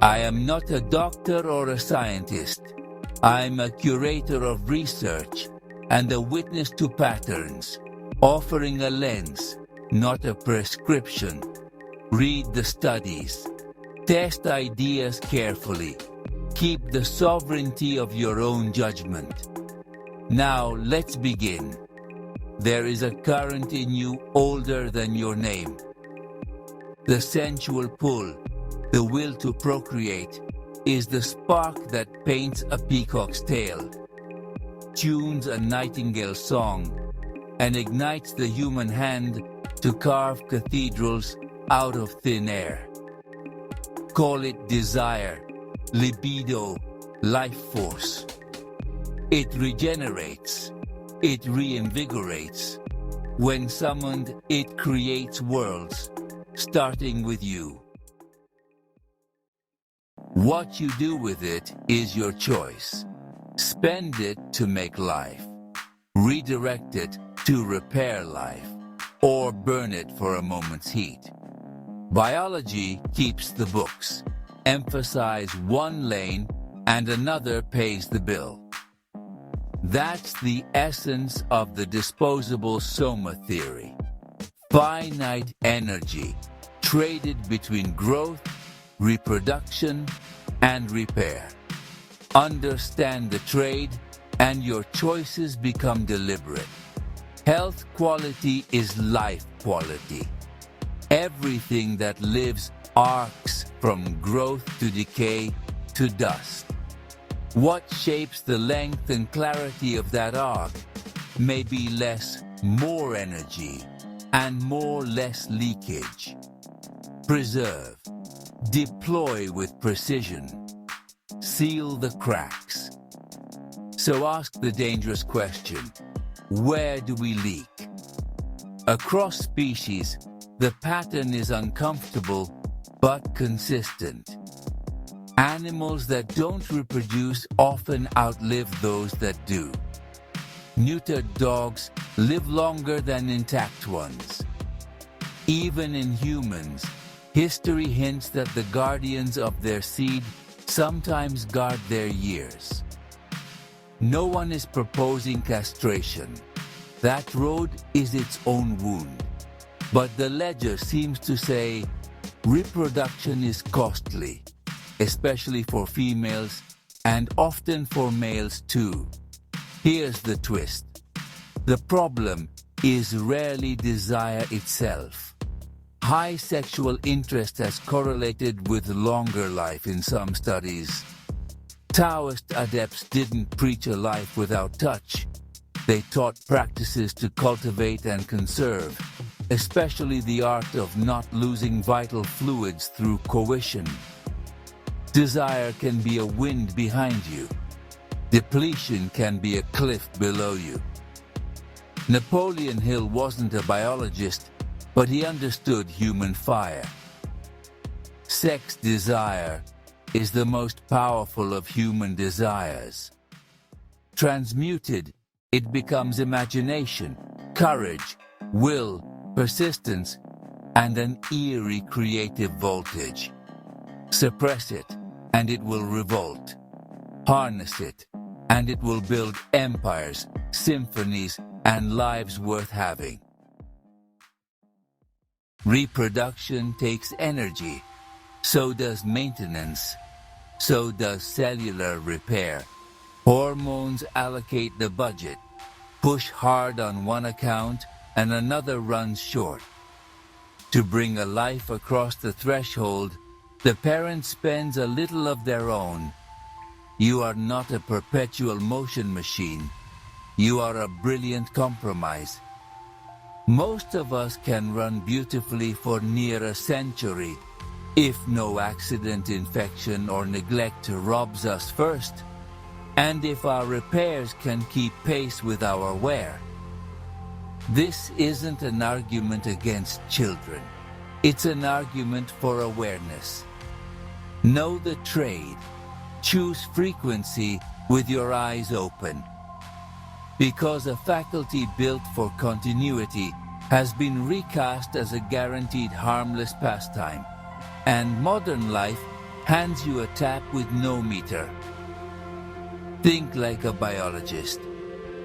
I am not a doctor or a scientist. I'm a curator of research and a witness to patterns, offering a lens, not a prescription. Read the studies. Test ideas carefully. Keep the sovereignty of your own judgment. Now let's begin. There is a current in you older than your name. The sensual pull, the will to procreate, is the spark that paints a peacock's tail, tunes a nightingale's song, and ignites the human hand to carve cathedrals out of thin air. Call it desire, libido, life force. It regenerates, it reinvigorates. When summoned, it creates worlds, starting with you. What you do with it is your choice. Spend it to make life, redirect it to repair life, or burn it for a moment's heat. Biology keeps the books. Emphasize one lane and another pays the bill. That's the essence of the disposable Soma theory. Finite energy traded between growth, reproduction, and repair. Understand the trade and your choices become deliberate. Health quality is life quality. Everything that lives arcs from growth to decay to dust. What shapes the length and clarity of that arc may be less, more energy, and more, less leakage. Preserve. Deploy with precision. Seal the cracks. So ask the dangerous question, where do we leak? Across species, the pattern is uncomfortable but consistent. Animals that don't reproduce often outlive those that do. Neutered dogs live longer than intact ones. Even in humans, history hints that the guardians of their seed sometimes guard their years. No one is proposing castration. That road is its own wound. But the ledger seems to say, reproduction is costly, especially for females and often for males too. Here's the twist. The problem is rarely desire itself. High sexual interest has correlated with longer life in some studies. Taoist adepts didn't preach a life without touch. They taught practices to cultivate and conserve, especially the art of not losing vital fluids through coition. Desire can be a wind behind you. Depletion can be a cliff below you. Napoleon Hill wasn't a biologist, but he understood human fire. Sex desire is the most powerful of human desires. Transmuted, it becomes imagination, courage, will, persistence, and an eerie creative voltage. Suppress it, and it will revolt. Harness it, and it will build empires, symphonies, and lives worth having. Reproduction takes energy. So does maintenance. So does cellular repair. Hormones allocate the budget. Push hard on one account, and another runs short. To bring a life across the threshold, the parent spends a little of their own. You are not a perpetual motion machine. You are a brilliant compromise. Most of us can run beautifully for near a century, if no accident, infection, or neglect robs us first, and if our repairs can keep pace with our wear. This isn't an argument against children. It's an argument for awareness. Know the trade. Choose frequency with your eyes open. Because a faculty built for continuity has been recast as a guaranteed harmless pastime, and modern life hands you a tap with no meter. Think like a biologist.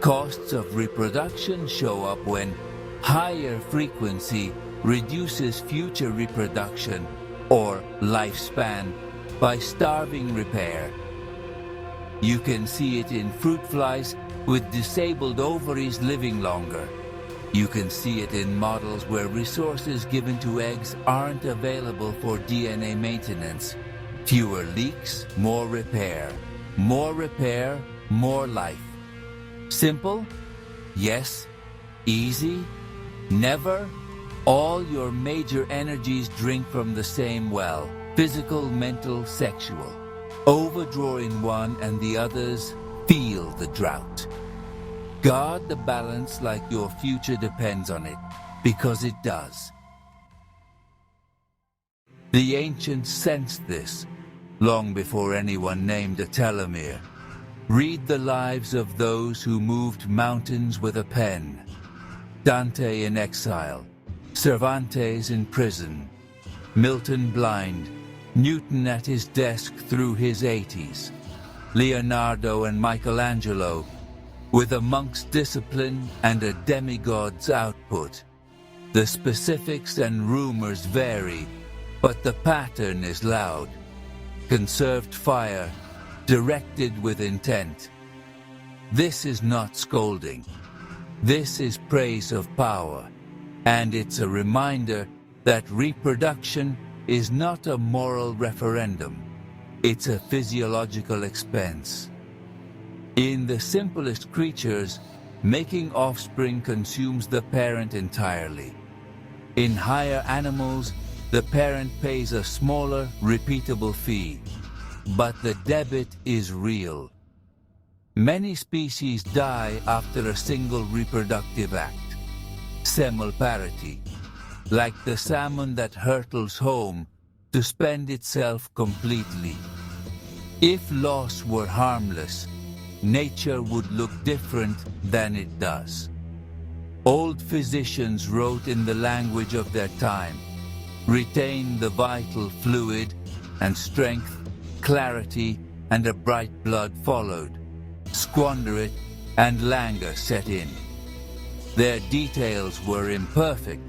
Costs of reproduction show up when higher frequency reduces future reproduction or lifespan by starving repair. You can see it in fruit flies with disabled ovaries living longer. You can see it in models where resources given to eggs aren't available for DNA maintenance. Fewer leaks, more repair. More repair, more life. Simple? Yes. Easy? Never. All your major energies drink from the same well. Physical, mental, sexual. Overdraw in one and the others feel the drought. Guard the balance like your future depends on it, because it does. The ancients sensed this, long before anyone named a telomere. Read the lives of those who moved mountains with a pen. Dante in exile, Cervantes in prison, Milton blind, Newton at his desk through his 80s, Leonardo and Michelangelo, with a monk's discipline and a demigod's output. The specifics and rumors vary, but the pattern is loud. Conserved fire, directed with intent. This is not scolding. This is praise of power, and it's a reminder that reproduction is not a moral referendum. It's a physiological expense. In the simplest creatures, making offspring consumes the parent entirely. In higher animals, the parent pays a smaller, repeatable fee. But the debit is real. Many species die after a single reproductive act. Semal parity, like the salmon that hurtles home to spend itself completely. If loss were harmless, nature would look different than it does. Old physicians wrote in the language of their time, retain the vital fluid, and strength, clarity, and a bright blood followed. Squander it, and languor set in. Their details were imperfect,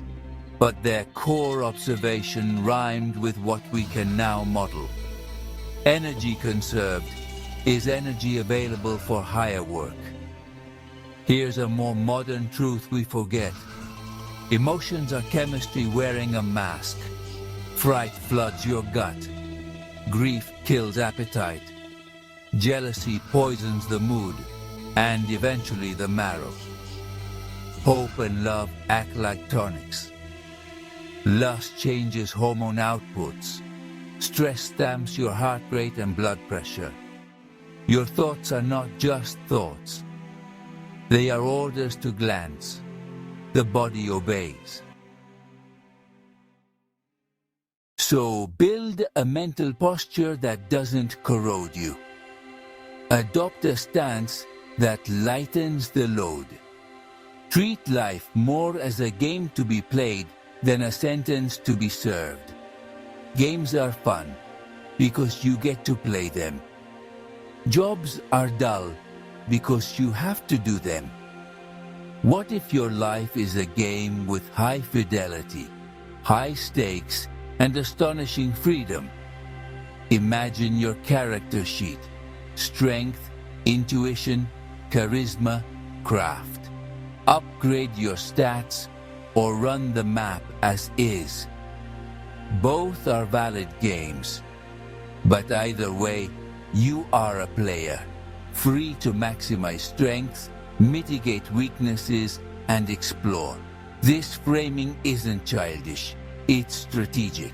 but their core observation rhymed with what we can now model. Energy conserved is energy available for higher work. Here's a more modern truth we forget. Emotions are chemistry wearing a mask. Fright floods your gut. Grief kills appetite. Jealousy poisons the mood, and eventually the marrow. Hope and love act like tonics. Lust changes hormone outputs. Stress stamps your heart rate and blood pressure. Your thoughts are not just thoughts. They are orders to glands. The body obeys. So build a mental posture that doesn't corrode you. Adopt a stance that lightens the load. Treat life more as a game to be played than a sentence to be served. Games are fun because you get to play them. Jobs are dull because you have to do them. What if your life is a game with high fidelity, high stakes, and astonishing freedom? Imagine your character sheet. Strength, intuition, charisma, craft. Upgrade your stats or run the map as is. Both are valid games. But either way, you are a player, free to maximize strengths, mitigate weaknesses, and explore. This framing isn't childish, it's strategic.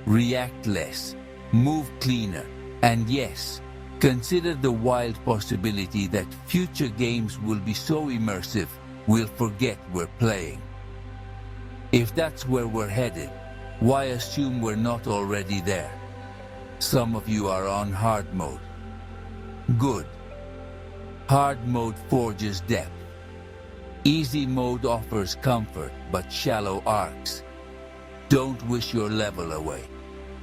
React less, move cleaner, and yes, consider the wild possibility that future games will be so immersive, we'll forget we're playing. If that's where we're headed, why assume we're not already there? Some of you are on hard mode. Good. Hard mode forges depth. Easy mode offers comfort, but shallow arcs. Don't wish your level away.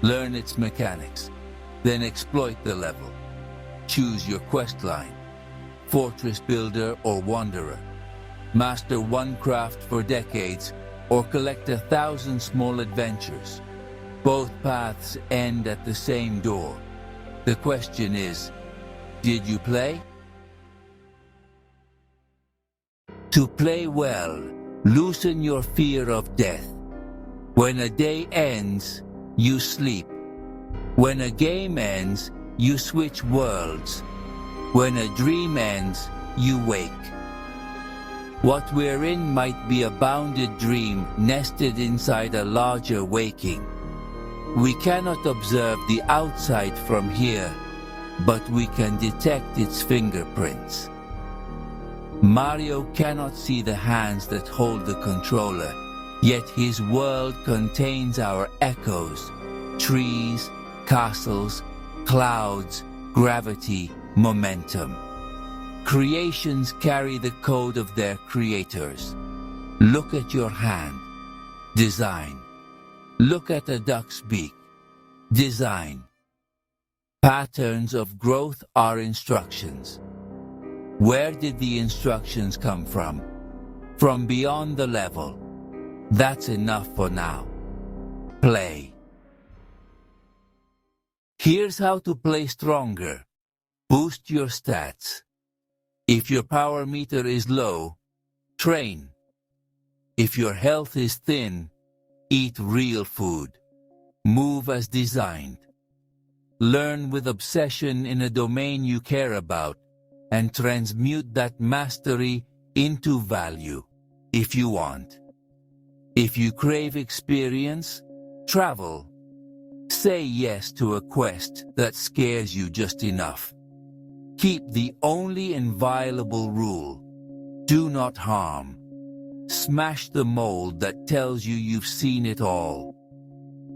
Learn its mechanics. Then exploit the level. Choose your quest line: fortress builder or wanderer. Master one craft for decades or collect 1,000 small adventures. Both paths end at the same door. The question is, did you play? To play well, loosen your fear of death. When a day ends, you sleep. When a game ends, you switch worlds. When a dream ends, you wake. What we're in might be a bounded dream nested inside a larger waking. We cannot observe the outside from here, but we can detect its fingerprints. Mario cannot see the hands that hold the controller, yet his world contains our echoes: trees, castles, clouds, gravity, momentum. Creations carry the code of their creators. Look at your hand. Design. Look at a duck's beak. Design. Patterns of growth are instructions. Where did the instructions come from? From beyond the level. That's enough for now. Play. Here's how to play stronger. Boost your stats. If your power meter is low, train. If your health is thin, eat real food. Move as designed. Learn with obsession in a domain you care about and transmute that mastery into value, if you want. If you crave experience, travel. Say yes to a quest that scares you just enough. Keep the only inviolable rule: do not harm. Smash the mold that tells you you've seen it all.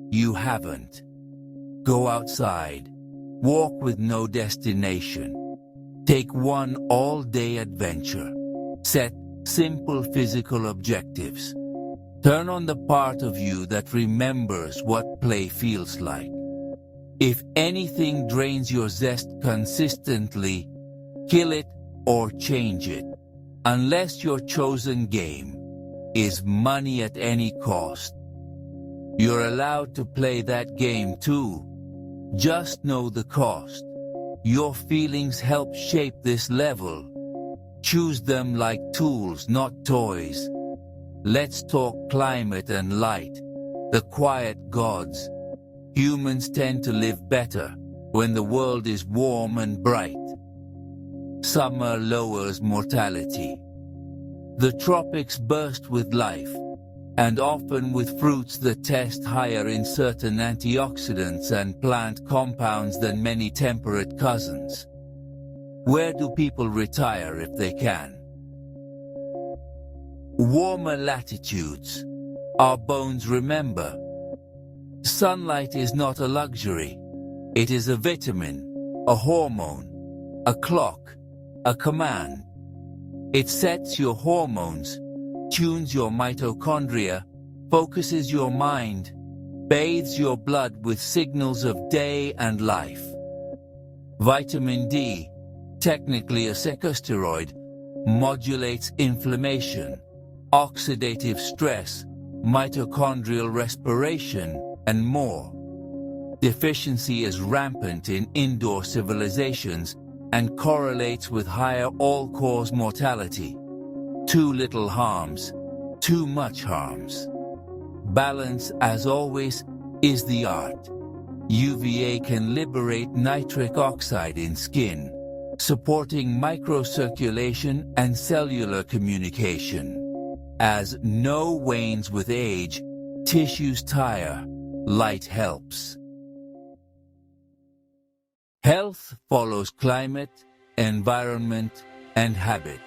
You haven't. Go outside. Walk with no destination. Take one all-day adventure. Set simple physical objectives. Turn on the part of you that remembers what play feels like. If anything drains your zest consistently, kill it or change it. Unless your chosen game is money at any cost. You're allowed to play that game too. Just know the cost. Your feelings help shape this level. Choose them like tools, not toys. Let's talk climate and light, the quiet gods. Humans tend to live better when the world is warm and bright. Summer lowers mortality. The tropics burst with life, and often with fruits that test higher in certain antioxidants and plant compounds than many temperate cousins. Where do people retire if they can? Warmer latitudes. Our bones remember. Sunlight is not a luxury. It is a vitamin, a hormone, a clock, a command. It sets your hormones, tunes your mitochondria, focuses your mind, bathes your blood with signals of day and life. Vitamin D, technically a sequesteroid, modulates inflammation, oxidative stress, mitochondrial respiration, and more. Deficiency is rampant in indoor civilizations and correlates with higher all-cause mortality. Too little harms, too much harms. Balance, as always, is the art. UVA can liberate nitric oxide in skin, supporting microcirculation and cellular communication. As no wanes with age, tissues tire, light helps. Health follows climate, environment, and habit.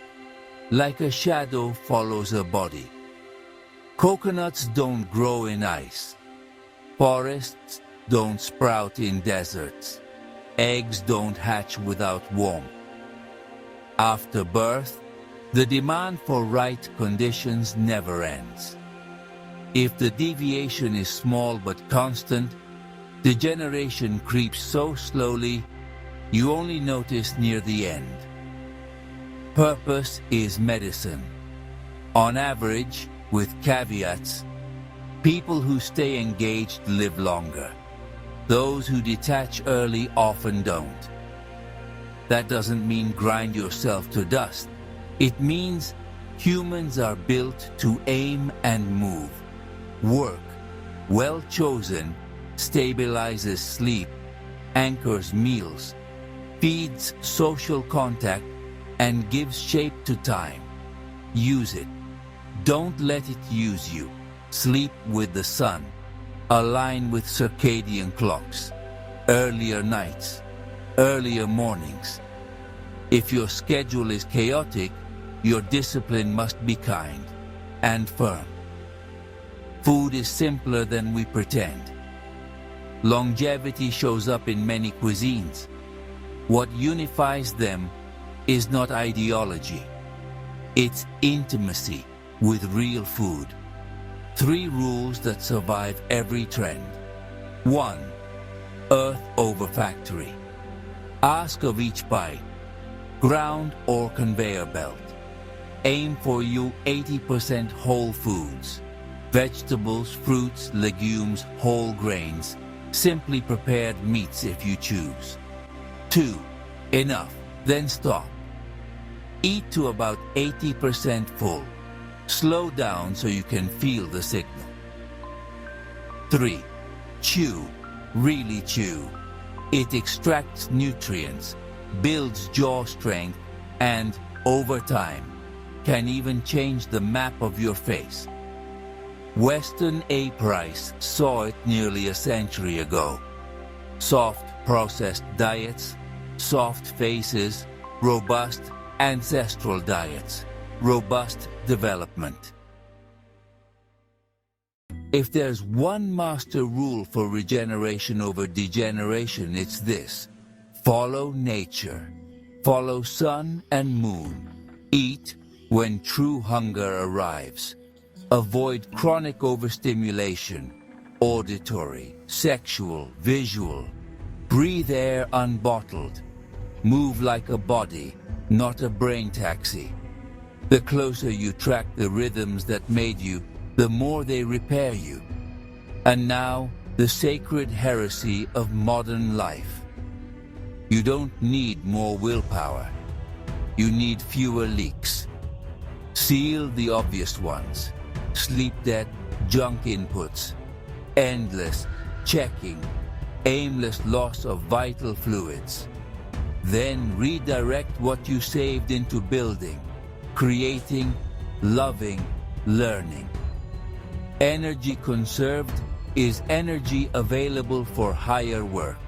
Like a shadow follows a body. Coconuts don't grow in ice. Forests don't sprout in deserts. Eggs don't hatch without warmth. After birth, the demand for right conditions never ends. If the deviation is small but constant, Degeneration creeps so slowly, you only notice near the end. Purpose is medicine. On average, with caveats, people who stay engaged live longer. Those who detach early often don't. That doesn't mean grind yourself to dust. It means humans are built to aim and move. Work, well chosen, stabilizes sleep, anchors meals, feeds social contact, and gives shape to time. Use it. Don't let it use you. Sleep with the sun. Align with circadian clocks. Earlier nights. Earlier mornings. If your schedule is chaotic, your discipline must be kind and firm. Food is simpler than we pretend. Longevity shows up in many cuisines. What unifies them is not ideology. It's intimacy with real food. 3 rules that survive every trend. 1. Earth over factory. Ask of each bite, ground or conveyor belt. Aim for you 80% whole foods. Vegetables, fruits, legumes, whole grains, simply prepared meats if you choose. 2. Enough, then stop. Eat to about 80% full. Slow down so you can feel the signal. 3. Chew, really chew. It extracts nutrients, builds jaw strength, and, over time, can even change the map of your face. Weston A. Price saw it nearly a century ago. Soft, processed diets, soft faces, robust, ancestral diets, robust development. If there's one master rule for regeneration over degeneration, it's this. Follow nature. Follow sun and moon. Eat when true hunger arrives. Avoid chronic overstimulation, auditory, sexual, visual. Breathe air unbottled. Move like a body, not a brain taxi. The closer you track the rhythms that made you, the more they repair you. And now, the sacred heresy of modern life. You don't need more willpower. You need fewer leaks. Seal the obvious ones. Sleep debt, junk inputs, endless checking, aimless loss of vital fluids. Then redirect what you saved into building, creating, loving, learning. Energy conserved is energy available for higher work.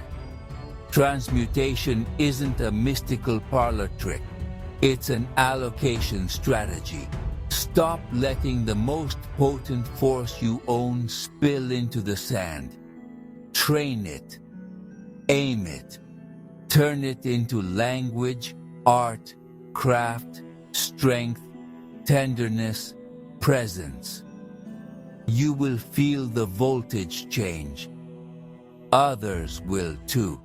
Transmutation isn't a mystical parlor trick. It's an allocation strategy. Stop letting the most potent force you own spill into the sand. Train it. Aim it. Turn it into language, art, craft, strength, tenderness, presence. You will feel the voltage change. Others will too.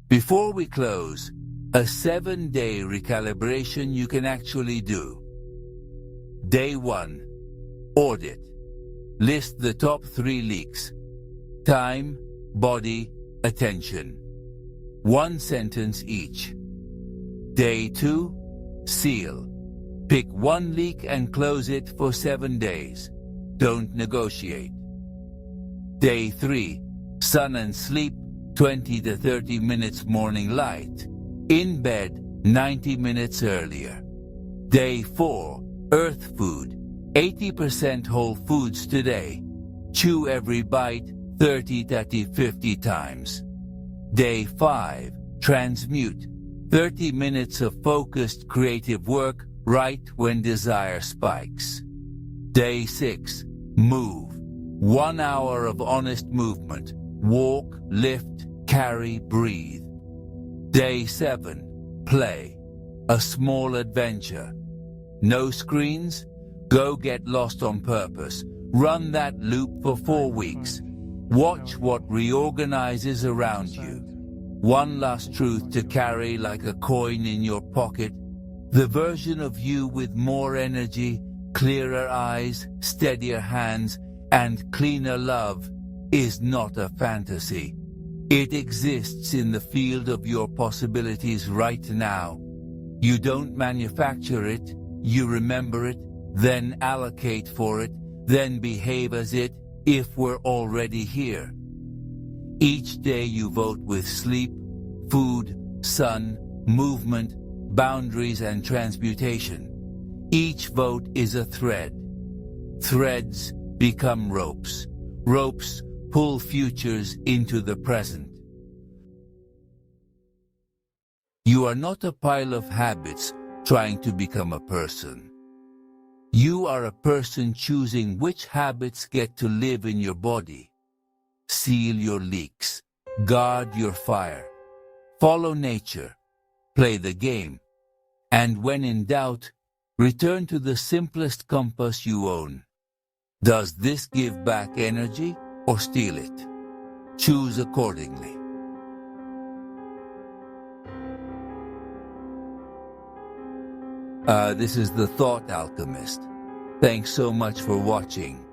Before we close, a 7-day recalibration you can actually do. Day 1. Audit. List the top 3 leaks. Time, body, attention. 1 sentence each. Day 2. Seal. Pick 1 leak and close it for 7 days. Don't negotiate. Day 3. Sun and sleep, 20 to 30 minutes morning light. In bed, 90 minutes earlier. Day 4. Earth food, 80% whole foods today. Chew every bite 30 to 50 times. Day 5. Transmute, 30 minutes of focused creative work right when desire spikes. Day 6. Move, 1 hour of honest movement. Walk, lift, carry, breathe. Day 7. Play, a small adventure. No screens? Go get lost on purpose. Run that loop for 4 weeks. Watch what reorganizes around you. One last truth to carry like a coin in your pocket. The version of you with more energy, clearer eyes, steadier hands, and cleaner love is not a fantasy. It exists in the field of your possibilities right now. You don't manufacture it, you remember it, then allocate for it, then behave as it if we're already here. Each day you vote with sleep, food, sun, movement, boundaries, and transmutation. Each vote is a thread. Threads become ropes. Ropes pull futures into the present. You are not a pile of habits trying to become a person. You are a person choosing which habits get to live in your body. Seal your leaks. Guard your fire. Follow nature. Play the game. And when in doubt, return to the simplest compass you own. Does this give back energy or steal it? Choose accordingly. This is the Thought Alchemist. Thanks so much for watching.